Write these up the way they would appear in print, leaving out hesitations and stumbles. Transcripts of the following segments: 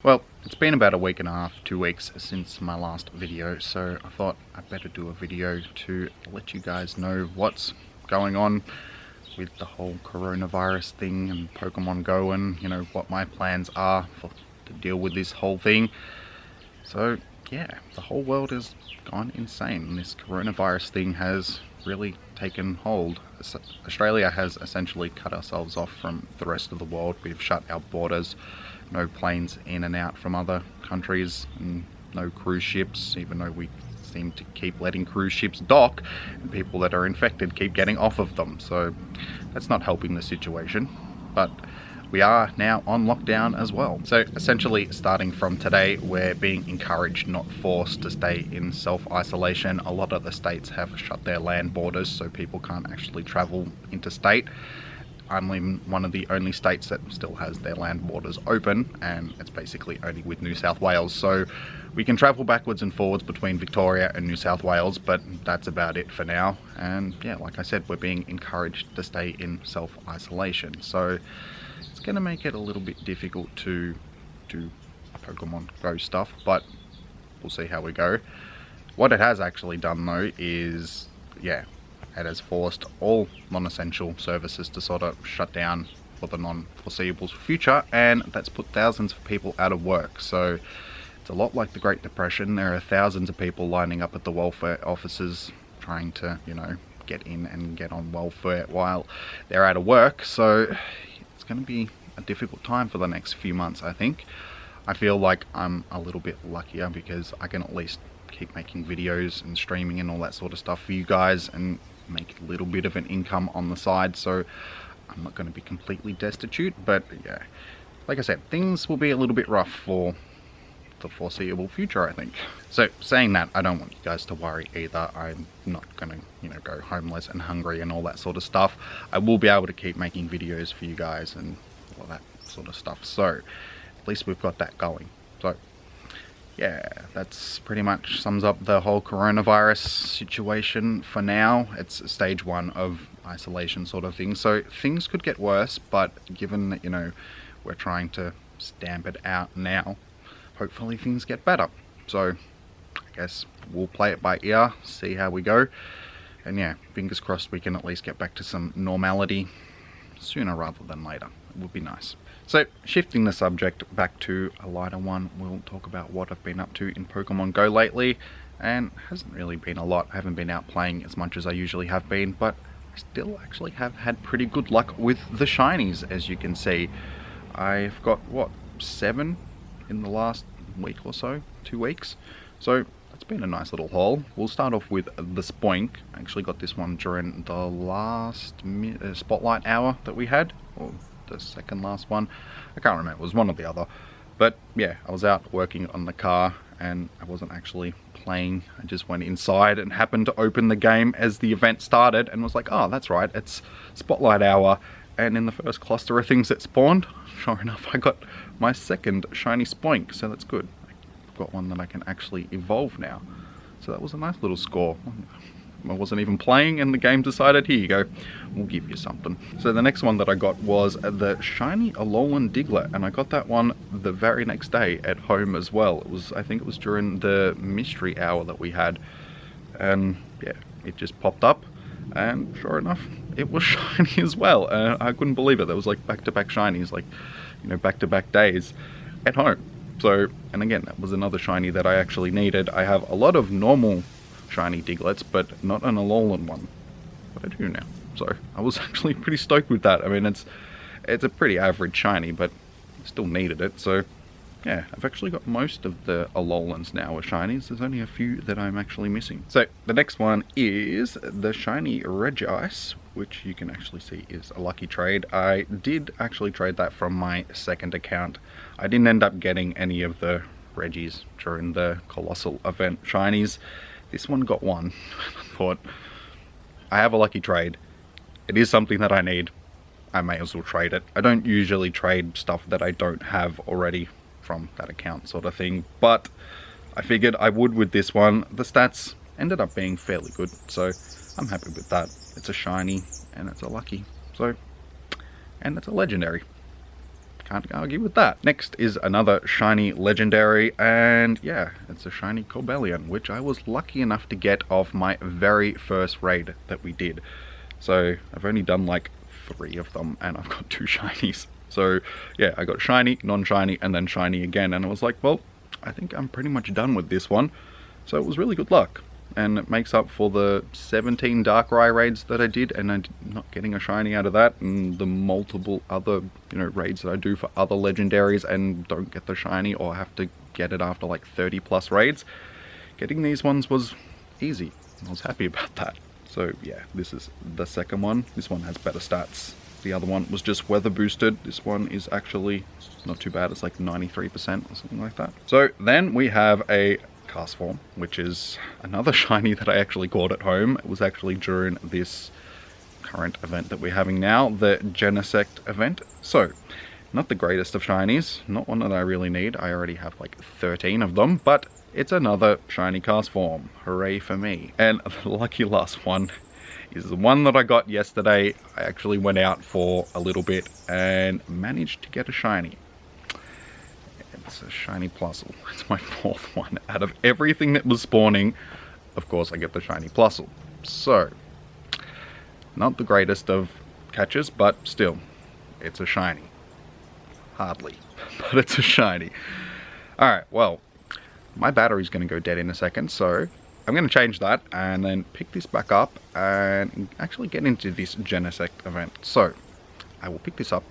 Well, it's been about a week and a half, 2 weeks since my last video, so I thought I'd better do a video to let you guys know what's going on with the whole coronavirus thing and Pokemon Go, and you know what my plans are to deal with this whole thing. So yeah, the whole world has gone insane. This coronavirus thing has really taken hold. Australia has essentially cut ourselves off from the rest of the world. We've shut our borders. No planes in and out from other countries, and no cruise ships, even though we seem to keep letting cruise ships dock and people that are infected keep getting off of them. So that's not helping the situation, but we are now on lockdown as well. So essentially, starting from today, we're being encouraged, not forced, to stay in self-isolation. A lot of the states have shut their land borders, so people can't actually travel interstate. I'm in one of the only states that still has their land borders open, and it's basically only with New South Wales. So we can travel backwards and forwards between Victoria and New South Wales, but that's about it for now. And yeah, like I said, we're being encouraged to stay in self-isolation. So it's going to make it a little bit difficult to do Pokemon Go stuff, but we'll see how we go. What it has actually done though is, yeah, it has forced all non-essential services to sort of shut down for the non-foreseeable future, and that's put thousands of people out of work. So it's a lot like the Great Depression. There are thousands of people lining up at the welfare offices trying to, you know, get in and get on welfare while they're out of work. So it's going to be a difficult time for the next few months, I think. I feel like I'm a little bit luckier because I can at least keep making videos and streaming and all that sort of stuff for you guys and make a little bit of an income on the side, so I'm not going to be completely destitute. But yeah, like I said, things will be a little bit rough for the foreseeable future, I think. So saying that, I don't want you guys to worry either. I'm not going to, you know, go homeless and hungry and all that sort of stuff. I will be able to keep making videos for you guys and all that sort of stuff, so at least we've got that going. So yeah, that's pretty much sums up the whole coronavirus situation for now. It's stage 1 of isolation sort of thing. So things could get worse, but given that, you know, we're trying to stamp it out now, hopefully things get better. So I guess we'll play it by ear, see how we go. And yeah, fingers crossed we can at least get back to some normality sooner rather than later. It would be nice. So, shifting the subject back to a lighter one, we'll talk about what I've been up to in Pokemon Go lately. And it hasn't really been a lot. I haven't been out playing as much as I usually have been, but I still actually have had pretty good luck with the shinies, as you can see. I've got, what, 7 in the last week or so? 2 weeks? So, it's been a nice little haul. We'll start off with the Spoink. I actually got this one during the last spotlight hour that we had, or the second last one. I can't remember, it was one or the other. But yeah, I was out working on the car and I wasn't actually playing. I just went inside and happened to open the game as the event started and was like, oh, that's right, it's spotlight hour. And in the first cluster of things that spawned, sure enough, I got my second shiny Spoink, so that's good. I've got one that I can actually evolve now. So that was a nice little score. I wasn't even playing and the game decided, here you go, we'll give you something. So the next one that I got was the shiny Alolan Diglett, and I got that one the very next day at home as well. It was, I think it was during the mystery hour that we had, and yeah, it just popped up and sure enough it was shiny as well. I couldn't believe it. There was like back-to-back shinies, like, you know, back-to-back days at home. So, and again, that was another shiny that I actually needed. I have a lot of normal shiny Digletts, but not an Alolan one, but I do now. So I was actually pretty stoked with that. I mean, it's a pretty average shiny, but I still needed it. So yeah, I've actually got most of the Alolans now as shinies. There's only a few that I'm actually missing. So the next one is the shiny Regice, which you can actually see is a lucky trade. I did actually trade that from my second account. I didn't end up getting any of the Regis during the Colossal event shinies. This one got one. I thought, I have a lucky trade. It is something that I need. I may as well trade it. I don't usually trade stuff that I don't have already from that account sort of thing, but I figured I would with this one. The stats ended up being fairly good, so I'm happy with that. It's a shiny and it's a lucky, so, and it's a legendary. Can't argue with that. Next is another shiny legendary, and yeah, it's a shiny Cobalion, which I was lucky enough to get off my very first raid that we did. So I've only done like 3 of them, and I've got 2 shinies. So yeah, I got shiny, non-shiny, and then shiny again, and I was like, well, I think I'm pretty much done with this one. So it was really good luck. And it makes up for the 17 Darkrai raids that I did, and I'm not getting a shiny out of that, and the multiple other, raids that I do for other legendaries and don't get the shiny, or have to get it after like 30 plus raids. Getting these ones was easy. I was happy about that. So yeah, this is the second one. This one has better stats. The other one was just weather boosted. This one is actually not too bad. It's like 93% or something like that. So then we have a cast form, which is another shiny that I actually caught at home. It was actually during this current event that we're having now, the Genesect event. So not the greatest of shinies, not one that I really need. I already have like 13 of them, but it's another shiny cast form. Hooray for me. And the lucky last one is the one that I got yesterday. I actually went out for a little bit and managed to get a shiny. It's a shiny Plusle. It's my 4th one. Out of everything that was spawning, of course I get the shiny Plusle. So, not the greatest of catches, but still, it's a shiny. Hardly, but it's a shiny. Alright, well, my battery's going to go dead in a second, so I'm going to change that and then pick this back up and actually get into this Genesect event. So, I will pick this up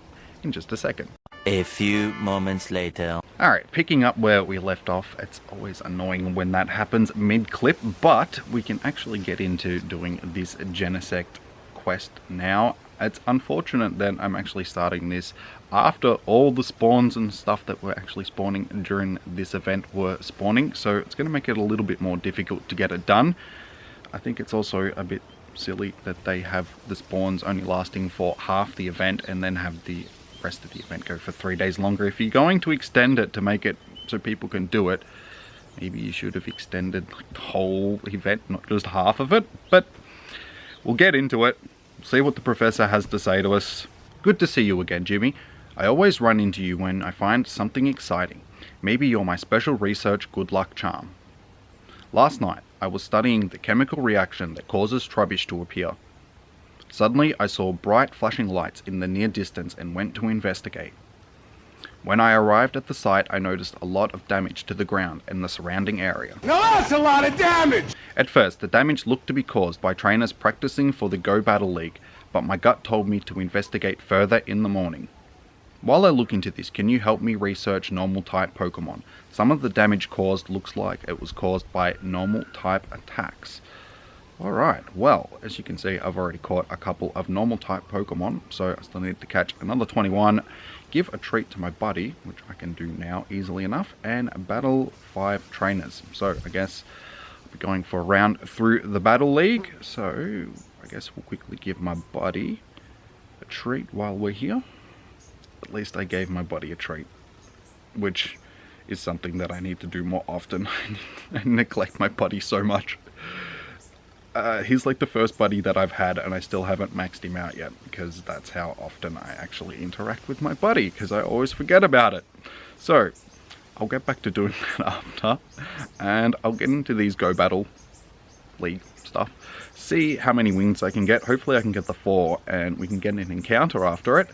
in just a second. A few moments later. Alright, picking up where we left off. It's always annoying when that happens mid-clip, but we can actually get into doing this Genesect quest now. It's unfortunate that I'm actually starting this after all the spawns and stuff that were actually spawning during this event were spawning, so it's going to make it a little bit more difficult to get it done. I think it's also a bit silly that they have the spawns only lasting for half the event and then have the rest of the event go for 3 days longer. If you're going to extend it to make it so people can do it, maybe you should have extended like the whole event, not just half of it. But we'll get into it, see what the professor has to say to us. Good to see you again, Jimmy. I always run into you when I find something exciting. Maybe you're my special research good luck charm. Last night I was studying the chemical reaction that causes Trubbish to appear. Suddenly, I saw bright flashing lights in the near distance and went to investigate. When I arrived at the site, I noticed a lot of damage to the ground and the surrounding area. Now that's a lot of damage! At first, the damage looked to be caused by trainers practicing for the Go Battle League, but my gut told me to investigate further in the morning. While I look into this, can you help me research normal type Pokemon? Some of the damage caused looks like it was caused by normal type attacks. Alright, well, as you can see, I've already caught a couple of normal type Pokemon, so I still need to catch another 21, give a treat to my buddy, which I can do now easily enough, and battle 5 trainers. So I guess I'll be going for a round through the Battle League, so I guess we'll quickly give my buddy a treat while we're here. At least I gave my buddy a treat, which is something that I need to do more often. I neglect my buddy so much. He's like the first buddy that I've had, and I still haven't maxed him out yet, because that's how often I actually interact with my buddy, because I always forget about it. So, I'll get back to doing that after, and I'll get into these Go Battle League stuff, see how many wins I can get. Hopefully I can get the 4, and we can get an encounter after it.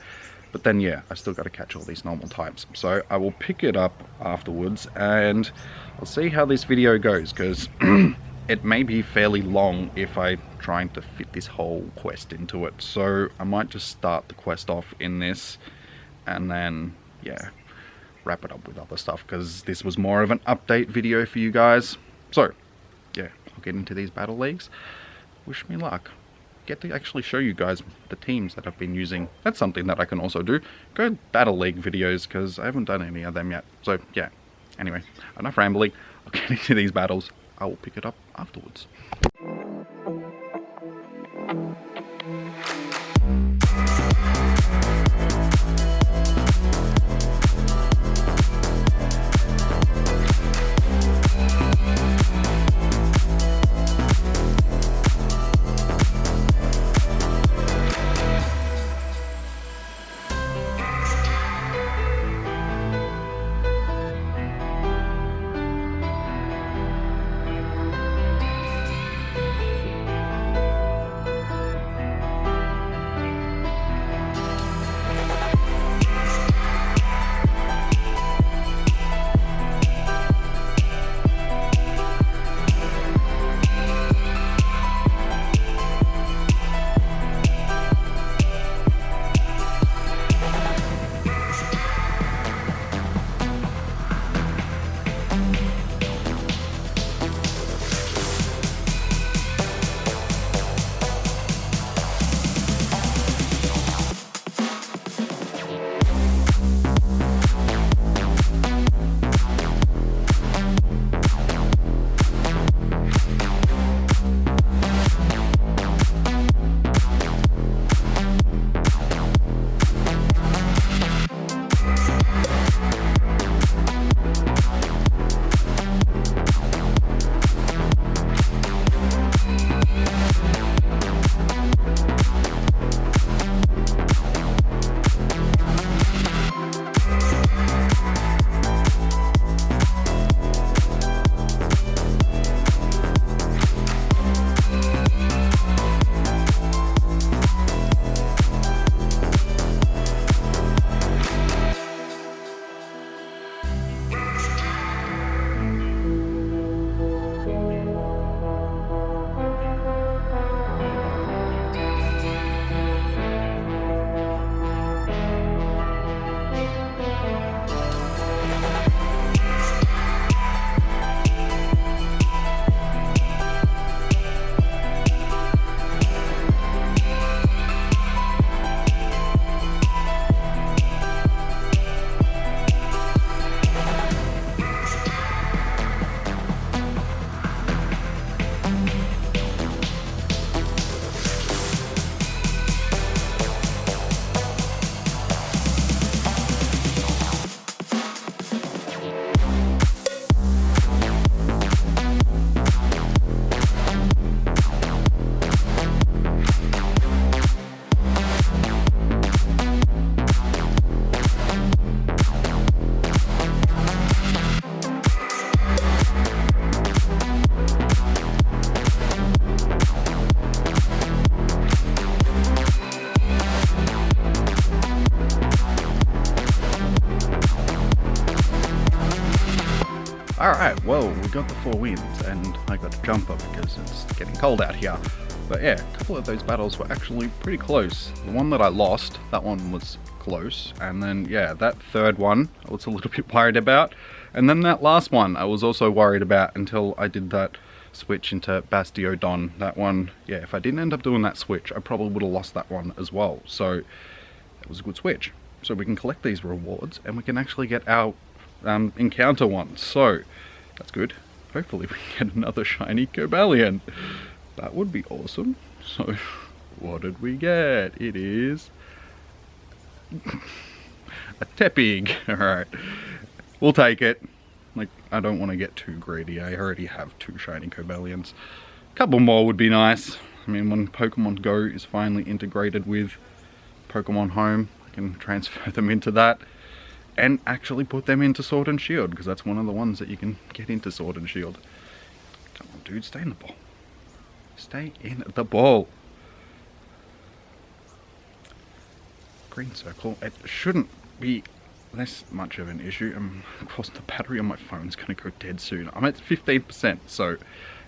But then, yeah, I've still got to catch all these normal types. So, I will pick it up afterwards, and I'll see how this video goes, because it may be fairly long if I try to fit this whole quest into it. So I might just start the quest off in this and then, yeah, wrap it up with other stuff, because this was more of an update video for you guys. So, yeah, I'll get into these battle leagues. Wish me luck. Get to actually show you guys the teams that I've been using. That's something that I can also do. Go battle league videos, because I haven't done any of them yet. So, yeah. Anyway, enough rambling. I'll get into these battles. I will pick it up afterwards. Alright, well, we got the 4 wins, and I got a jumper because it's getting cold out here. But yeah, a couple of those battles were actually pretty close. The one that I lost, that one was close. And then, yeah, that third one, I was a little bit worried about. And then that last one, I was also worried about until I did that switch into Bastiodon. That one, yeah, if I didn't end up doing that switch, I probably would have lost that one as well. So, it was a good switch. So we can collect these rewards, and we can actually get our encounter ones. So, that's good. Hopefully we can get another shiny Cobalion. That would be awesome. So, what did we get? It is a Tepig. Alright. We'll take it. Like, I don't want to get too greedy. I already have 2 shiny Cobalions. A couple more would be nice. I mean, when Pokemon Go is finally integrated with Pokemon Home, I can transfer them into that and actually put them into Sword and Shield, because that's one of the ones that you can get into Sword and Shield. Come on, dude, stay in the ball. Stay in the ball. Green circle. It shouldn't be this much of an issue. Of course, the battery on my phone's going to go dead soon. I'm at 15%, so I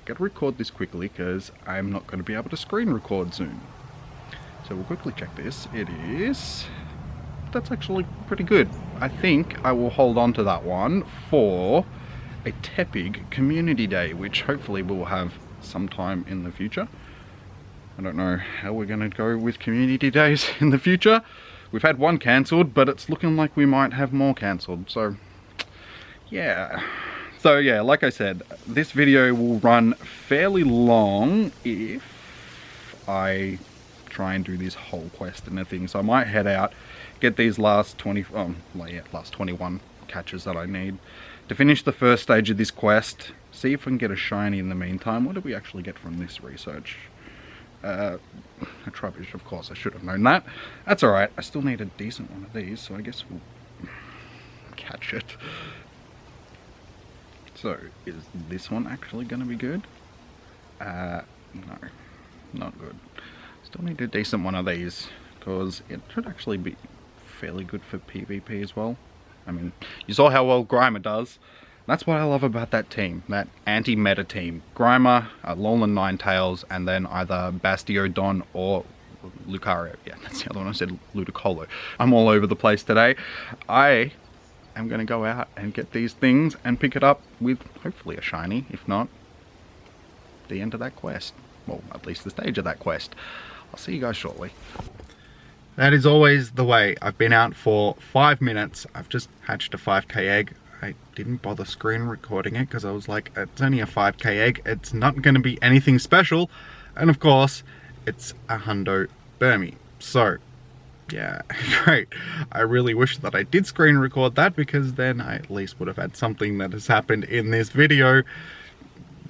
got to record this quickly because I'm not going to be able to screen record soon. So we'll quickly check this. It is... That's actually pretty good. I think I will hold on to that one for a Tepig Community Day, which hopefully we'll have sometime in the future. I don't know how we're going to go with community days in the future. We've had one cancelled, but it's looking like we might have more cancelled. So, yeah. So, yeah, like I said, this video will run fairly long if I try and do this whole quest and everything. So I might head out, get these last 21 catches that I need to finish the first stage of this quest. See if we can get a shiny in the meantime. What did we actually get from this research? A Trubbish, of course. I should have known that. That's alright. I still need a decent one of these, so I guess we'll catch it. So, is this one actually going to be good? No. Not good. Still need a decent one of these, because it should actually be fairly good for PvP as well. I mean, you saw how well Grimer does. That's what I love about that team, that anti-meta team. Grimer, Alolan Ninetales, and then either Bastiodon or Lucario. Yeah, that's the other one. I said Ludicolo. I'm all over the place today. I am going to go out and get these things and pick it up with hopefully a shiny, if not the end of that quest. Well, at least the stage of that quest. I'll see you guys shortly. That is always the way. I've been out for 5 minutes. I've just hatched a 5k egg. I didn't bother screen recording it because I was like, it's only a 5k egg. It's not going to be anything special. And of course, it's a hundo Burmy. So, yeah, great. I really wish that I did screen record that, because then I at least would have had something that has happened in this video.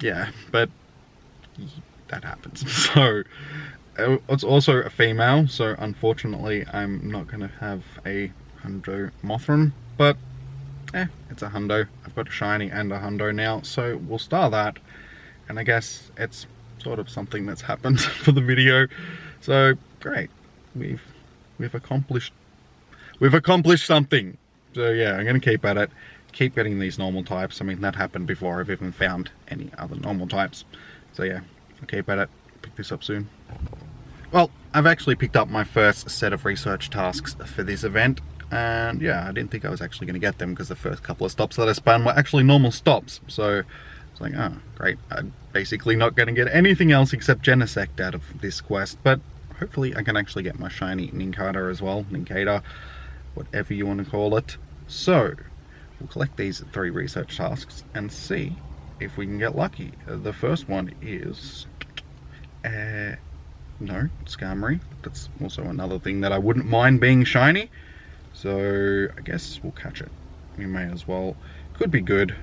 Yeah, but that happens. So, it's also a female, so unfortunately I'm not going to have a hundo Mothram, but it's a hundo. I've got a shiny and a hundo now, so we'll star that, and I guess it's sort of something that's happened for the video. So great, we've accomplished something. So yeah, I'm gonna keep at it, keep getting these normal types. I mean, that happened before I've even found any other normal types. So yeah, I'll keep at it, pick this up soon. Well, I've actually picked up my first set of research tasks for this event, and yeah, I didn't think I was actually going to get them because the first couple of stops that I spun were actually normal stops. So it's like, oh, great, I'm basically not going to get anything else except Genesect out of this quest, but hopefully I can actually get my shiny Nincada as well, Nincada, whatever you want to call it. So we'll collect these 3 research tasks and see if we can get lucky. The first one is no, Skarmory. That's also another thing that I wouldn't mind being shiny. So I guess we'll catch it. We may as well. Could be good.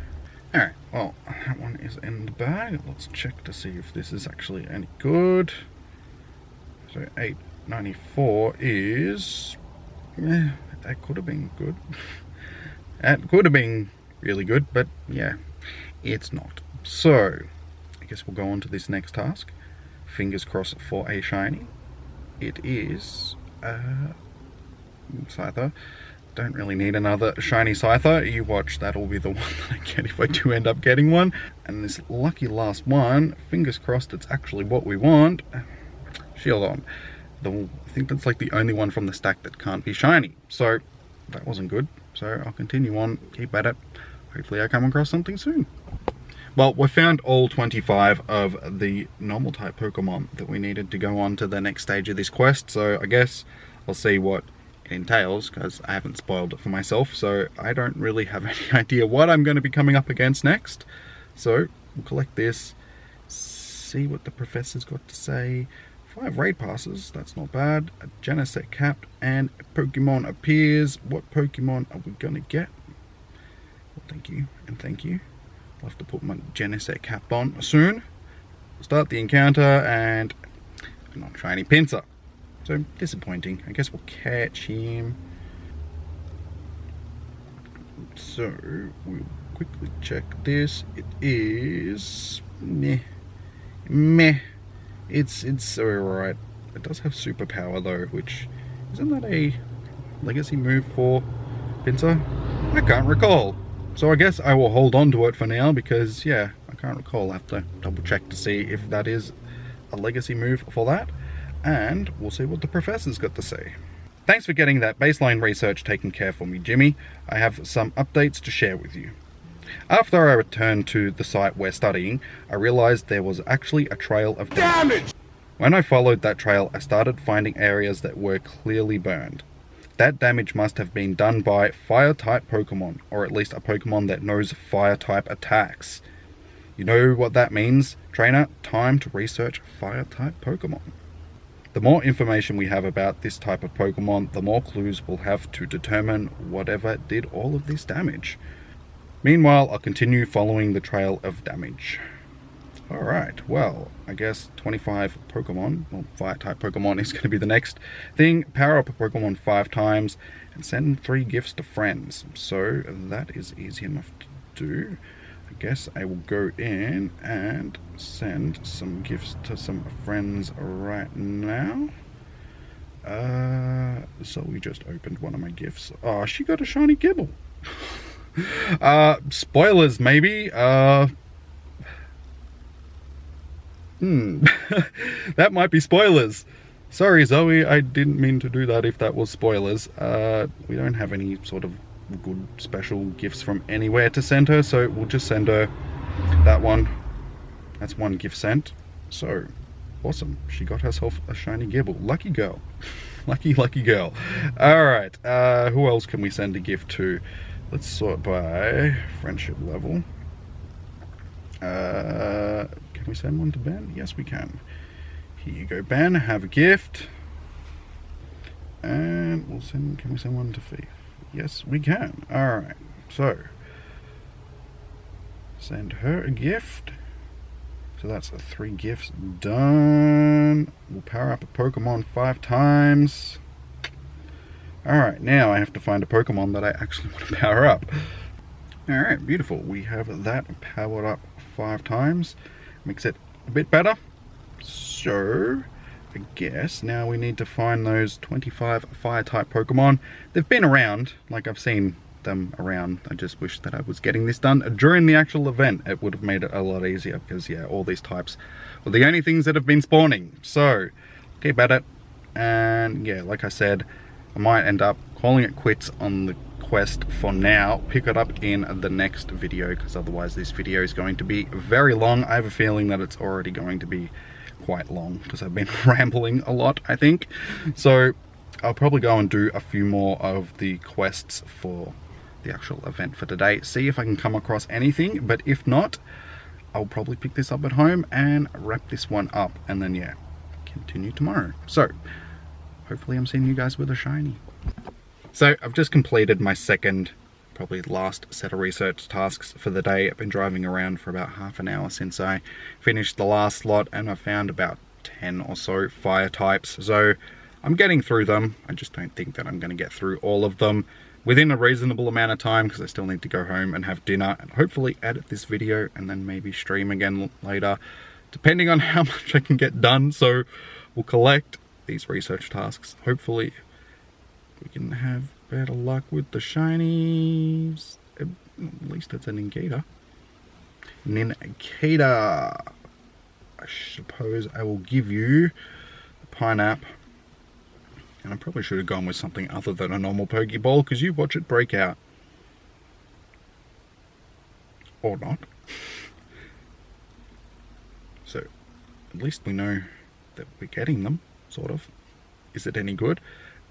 Alright, well, that one is in the bag. Let's check to see if this is actually any good. So 894 is... yeah, that could have been good. That could have been really good, but yeah, it's not. So, I guess we'll go on to this next task. Fingers crossed for a shiny. It is it's either don't really need another shiny Scyther. You watch, that'll be the one that I get if I do end up getting one. And this lucky last one, fingers crossed it's actually what we want. Shieldon. I think that's like the only one from the stack that can't be shiny. So that wasn't good. So I'll continue on, keep at it. Hopefully I come across something soon. Well, we found all 25 of the normal type Pokemon that we needed to go on to the next stage of this quest. So I guess I'll see what it entails, because I haven't spoiled it for myself, so I don't really have any idea what I'm going to be coming up against next. So we'll collect this, see what the professor's got to say. 5 raid passes, that's not bad. A Genesect cap and a Pokemon appears. What Pokemon are we going to get? Well, thank you and thank you. I'll have to put my Genesect cap on soon. We'll start the encounter and a non-shiny Pinsir. So, disappointing. I guess we'll catch him. So, we'll quickly check this. It is... meh. Meh. It's alright. It does have superpower though, which... isn't that a legacy move for Pinsir? I can't recall. So I guess I will hold on to it for now because, yeah, I can't recall. I'll have to double check to see if that is a legacy move for that. And we'll see what the professor's got to say. Thanks for getting that baseline research taken care for me, Jimmy. I have some updates to share with you. After I returned to the site we're studying, I realized there was actually a trail of damage. When I followed that trail, I started finding areas that were clearly burned. That damage must have been done by fire-type Pokemon, or at least a Pokemon that knows fire-type attacks. You know what that means, trainer? Time to research fire-type Pokemon. The more information we have about this type of Pokemon, the more clues we'll have to determine whatever did all of this damage. Meanwhile, I'll continue following the trail of damage. Alright, well, I guess 25 Pokemon, well, Fire-type Pokemon is going to be the next thing. Power up a Pokemon 5 times and send 3 gifts to friends. So that is easy enough to do. I guess I will go in and send some gifts to some friends right now. So we just opened one of my gifts. Oh, she got a shiny Gibble. Spoilers maybe. That might be spoilers. Sorry Zoe, I didn't mean to do that if that was spoilers. We don't have any sort of good special gifts from anywhere to send her, so we'll just send her that one. That's one gift sent. So awesome, she got herself a shiny Gibble. Lucky girl. lucky girl. Alright, who else can we send a gift to? Let's sort by friendship level. Can we send one to Ben? Yes we can. Here you go Ben, have a gift. And we'll send, can we send one to Thief? Yes, we can. Alright, so send her a gift. So that's 3 gifts done. We'll power up a Pokemon 5 times. Alright, now I have to find a Pokemon that I actually want to power up. Alright, beautiful. We have that powered up 5 times. Makes it a bit better. So I guess now we need to find those 25 fire-type Pokemon. They've been around, like I've seen them around. I just wish that I was getting this done during the actual event. It would have made it a lot easier because, yeah, all these types were the only things that have been spawning. So, keep at it. And, yeah, like I said, I might end up calling it quits on the quest for now. Pick it up in the next video because otherwise this video is going to be very long. I have a feeling that it's already going to be quite long because I've been rambling a lot, I think. So I'll probably go and do a few more of the quests for the actual event for today, see if I can come across anything, but if not, I'll probably pick this up at home and wrap this one up and then, yeah, continue tomorrow. So hopefully I'm seeing you guys with a shiny. So I've just completed my second, probably last set of research tasks for the day. I've been driving around for about half an hour since I finished the last lot and I found about 10 or so fire types. So I'm getting through them. I just don't think that I'm going to get through all of them within a reasonable amount of time because I still need to go home and have dinner and hopefully edit this video and then maybe stream again later, depending on how much I can get done. So we'll collect these research tasks. Hopefully we can have better luck with the shinies. At least it's an Nincada. Nincada. I suppose I will give you the Pineapple. And I probably should have gone with something other than a normal Pokeball, because you watch it break out. Or not. So, at least we know that we're getting them, sort of. Is it any good?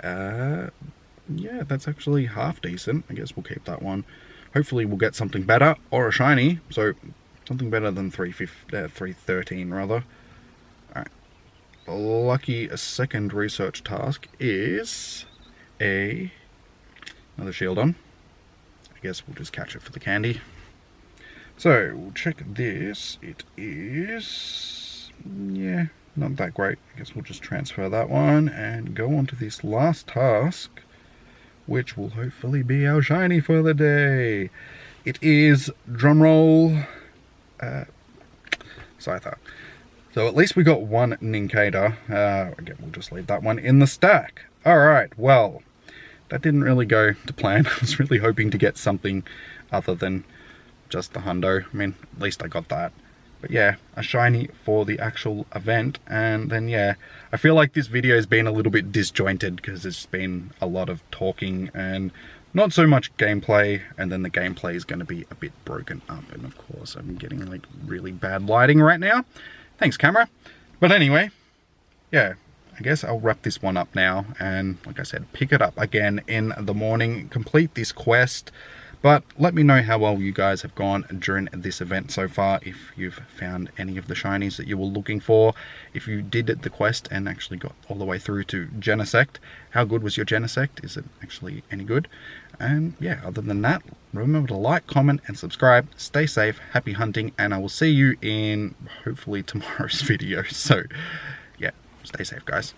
Yeah, that's actually half decent. I guess we'll keep that one. Hopefully we'll get something better, or a shiny. So, something better than 313 rather. Alright. Lucky second research task is another Shieldon. I guess we'll just catch it for the candy. So, we'll check this. It is... yeah, not that great. I guess we'll just transfer that one and go on to this last task, which will hopefully be our shiny for the day. It is, drumroll, Scyther. So at least we got one Nincada. Again, we'll just leave that one in the stack. Alright, well, that didn't really go to plan. I was really hoping to get something other than just the hundo. I mean, at least I got that. But yeah, a shiny for the actual event. And then yeah, I feel like this video has been a little bit disjointed because there's been a lot of talking and not so much gameplay, and then the gameplay is going to be a bit broken up. And of course, I'm getting like really bad lighting right now. Thanks, camera. But anyway, yeah, I guess I'll wrap this one up now. And like I said, pick it up again in the morning, complete this quest. But let me know how well you guys have gone during this event so far, if you've found any of the shinies that you were looking for, if you did the quest and actually got all the way through to Genesect. How good was your Genesect? Is it actually any good? And yeah, other than that, remember to like, comment, and subscribe. Stay safe, happy hunting, and I will see you in hopefully tomorrow's video. So yeah, stay safe, guys.